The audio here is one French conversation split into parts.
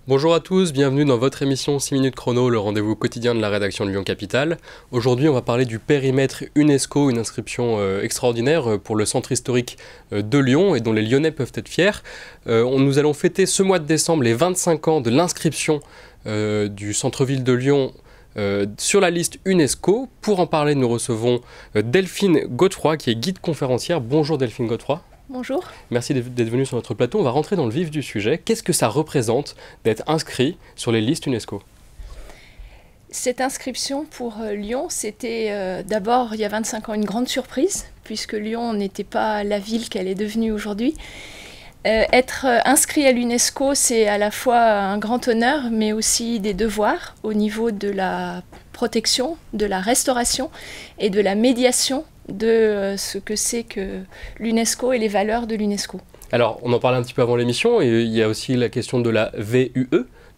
Bonjour à tous, bienvenue dans votre émission 6 minutes chrono, le rendez-vous quotidien de la rédaction de Lyon Capitale. Aujourd'hui, on va parler du périmètre UNESCO, une inscription extraordinaire pour le centre historique de Lyon et dont les Lyonnais peuvent être fiers. Nous allons fêter ce mois de décembre les 25 ans de l'inscription du centre-ville de Lyon sur la liste UNESCO. Pour en parler, nous recevons Delphine Godefroy, qui est guide conférencière. Bonjour Delphine Godefroy. Bonjour. Merci d'être venue sur notre plateau. On va rentrer dans le vif du sujet. Qu'est-ce que ça représente d'être inscrit sur les listes UNESCO ? Cette inscription pour Lyon, c'était d'abord, il y a 25 ans, une grande surprise, puisque Lyon n'était pas la ville qu'elle est devenue aujourd'hui. Être inscrit à l'UNESCO, c'est à la fois un grand honneur, mais aussi des devoirs au niveau de la protection, de la restauration et de la médiation de ce que c'est que l'UNESCO et les valeurs de l'UNESCO. Alors, on en parlait un petit peu avant l'émission, et il y a aussi la question de la VUE,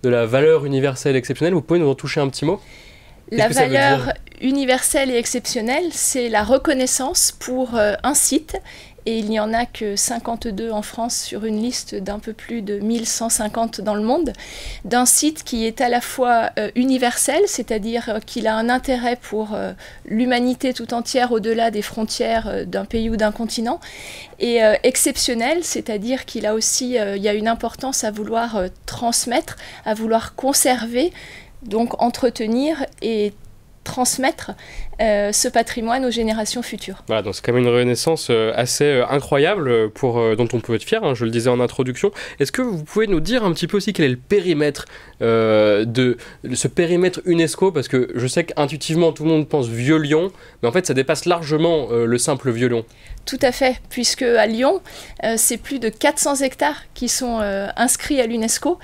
de la valeur universelle exceptionnelle. Vous pouvez nous en toucher un petit mot ? La valeur universelle et exceptionnelle, c'est la reconnaissance pour un site, et il n'y en a que 52 en France sur une liste d'un peu plus de 1150 dans le monde, d'un site qui est à la fois universel, c'est-à-dire qu'il a un intérêt pour l'humanité tout entière au-delà des frontières d'un pays ou d'un continent, et exceptionnel, c'est-à-dire qu'il a aussi il y a une importance à vouloir transmettre, à vouloir conserver, donc entretenir et transmettre ce patrimoine aux générations futures. Voilà, donc c'est quand même une renaissance assez incroyable dont on peut être fier, hein, je le disais en introduction. Est-ce que vous pouvez nous dire un petit peu aussi quel est le périmètre de ce périmètre UNESCO, parce que je sais qu'intuitivement tout le monde pense Vieux-Lyon, mais en fait ça dépasse largement le simple Vieux-Lyon. Tout à fait, puisque à Lyon, c'est plus de 400 hectares qui sont inscrits à l'UNESCO,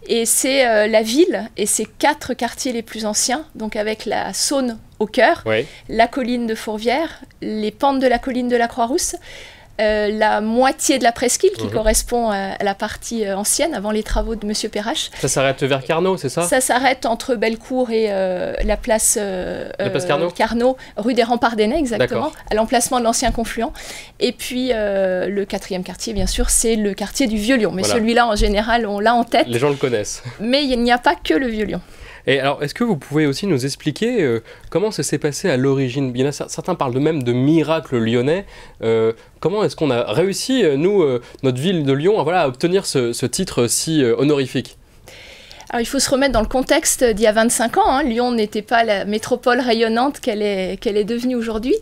et c'est la ville et ses 4 quartiers les plus anciens, donc avec la Saône au cœur, oui, la colline de Fourvière, les pentes de la colline de la Croix-Rousse, la moitié de la presqu'île qui correspond à la partie ancienne, avant les travaux de Monsieur Perrache. Ça s'arrête vers Carnot, c'est ça ? Ça s'arrête entre Bellecour et la place Carnot, rue des Remparts d'Ainay, exactement, à l'emplacement de l'ancien confluent. Et puis le 4e quartier, bien sûr, c'est le quartier du Vieux-Lyon. Mais voilà, celui-là, en général, on l'a en tête. Les gens le connaissent. Mais il n'y a pas que le Vieux-Lyon. Et alors, est-ce que vous pouvez aussi nous expliquer comment ça s'est passé à l'origine ? Il y en a, certains parlent même de miracle lyonnais. Comment est-ce qu'on a réussi, nous, notre ville de Lyon, à obtenir ce titre si honorifique ? Alors, il faut se remettre dans le contexte d'il y a 25 ans. Lyon n'était pas la métropole rayonnante qu'elle est devenue aujourd'hui.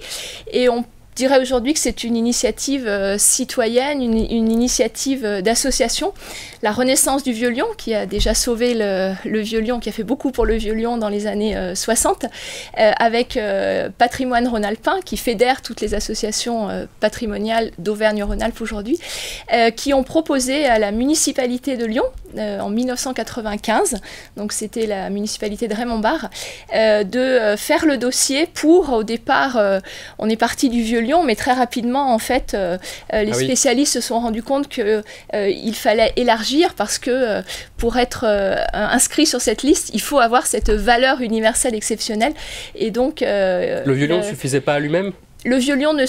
Et on dirais aujourd'hui que c'est une initiative citoyenne, une initiative d'association. La Renaissance du Vieux-Lyon, qui a déjà sauvé le Vieux-Lyon, qui a fait beaucoup pour le Vieux-Lyon dans les années 60, avec Patrimoine Rhône-Alpin, qui fédère toutes les associations patrimoniales d'Auvergne-Rhône-Alpes aujourd'hui, qui ont proposé à la municipalité de Lyon, en 1995, donc c'était la municipalité de Raymond-Barre, de faire le dossier pour, au départ, on est parti du Vieux-Lyon, mais très rapidement, en fait, les spécialistes se sont rendus compte qu'il fallait élargir parce que pour être inscrit sur cette liste, il faut avoir cette valeur universelle exceptionnelle. Et donc, le Vieux-Lyon ne suffisait pas à lui-même ? Le Vieux-Lyon ne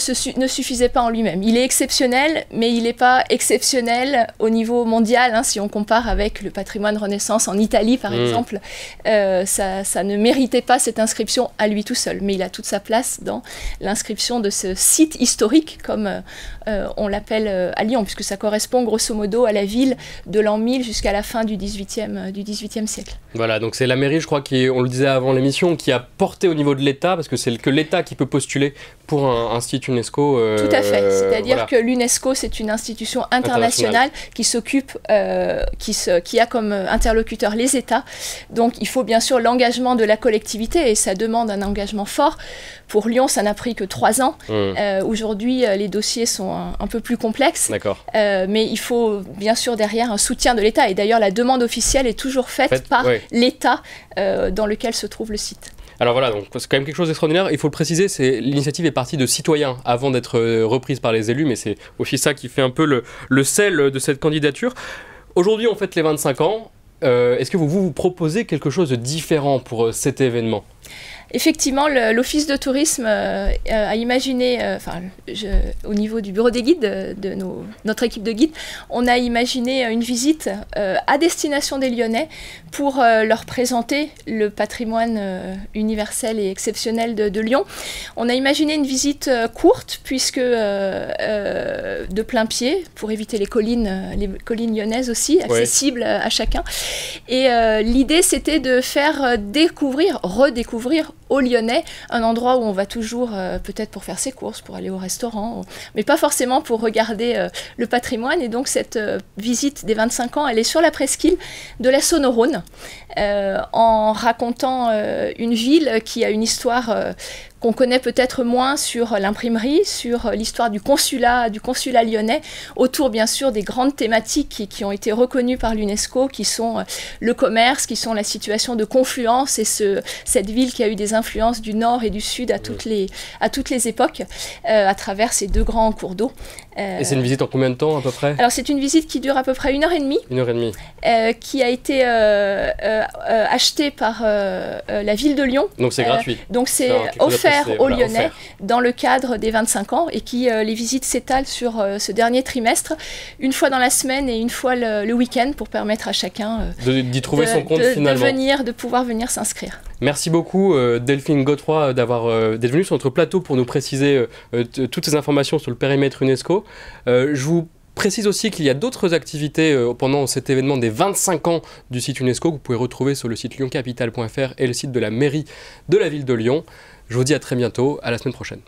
suffisait pas en lui-même. Il est exceptionnel, mais il n'est pas exceptionnel au niveau mondial. Si on compare avec le patrimoine Renaissance en Italie, par exemple, ça ne méritait pas cette inscription à lui tout seul. Mais il a toute sa place dans l'inscription de ce site historique, comme on l'appelle à Lyon, puisque ça correspond grosso modo à la ville de l'an 1000 jusqu'à la fin du XVIIIe siècle. Voilà, donc c'est la mairie, je crois, on le disait avant l'émission, qui a porté au niveau de l'État, parce que c'est que l'État qui peut postuler pour un site UNESCO. Tout à fait, c'est-à-dire que l'UNESCO, c'est une institution internationale qui s'occupe, qui a comme interlocuteur les États. Donc il faut bien sûr l'engagement de la collectivité, et ça demande un engagement fort. Pour Lyon, ça n'a pris que 3 ans. Aujourd'hui, les dossiers sont un peu plus complexes. Mais il faut bien sûr derrière un soutien de l'État. Et d'ailleurs, la demande officielle est toujours faite par l'État dans lequel se trouve le site. Alors voilà, donc c'est quand même quelque chose d'extraordinaire. Il faut le préciser, l'initiative est partie de citoyens avant d'être reprise par les élus, mais c'est aussi ça qui fait un peu le sel de cette candidature. Aujourd'hui, on fête les 25 ans. Est-ce que vous proposez quelque chose de différent pour cet événement ? Effectivement, l'Office de tourisme a imaginé, au niveau du bureau des guides, notre équipe de guides, on a imaginé une visite à destination des Lyonnais pour leur présenter le patrimoine universel et exceptionnel de Lyon. On a imaginé une visite courte, puisque de plein pied, pour éviter les collines lyonnaises aussi, accessibles à chacun. Et l'idée, c'était de faire redécouvrir aux Lyonnais un endroit où on va toujours, peut-être pour faire ses courses, pour aller au restaurant, mais pas forcément pour regarder le patrimoine. Et donc cette visite des 25 ans, elle est sur la presqu'île de la Saône-au-Rhône, en racontant une ville qui a une histoire qu'on connaît peut-être moins sur l'imprimerie, sur l'histoire du consulat lyonnais, autour bien sûr des grandes thématiques qui ont été reconnues par l'UNESCO, qui sont le commerce, qui sont la situation de confluence et cette ville qui a eu des influences du nord et du sud à toutes les époques, à travers ces deux grands cours d'eau. Et c'est une visite en combien de temps à peu près? Alors c'est une visite qui dure à peu près 1h30. 1h30. Qui a été achetée par la ville de Lyon. Donc c'est gratuit. Donc c'est offert aux Lyonnais dans le cadre des 25 ans et les visites s'étalent sur ce dernier trimestre, une fois dans la semaine et une fois le week-end pour permettre à chacun d'y trouver son compte finalement. De pouvoir venir s'inscrire. Merci beaucoup Delphine Godefroy d'être venue sur notre plateau pour nous préciser toutes ces informations sur le périmètre UNESCO. Je vous précise aussi qu'il y a d'autres activités pendant cet événement des 25 ans du site UNESCO que vous pouvez retrouver sur le site lyoncapital.fr et le site de la mairie de la ville de Lyon. Je vous dis à très bientôt, à la semaine prochaine.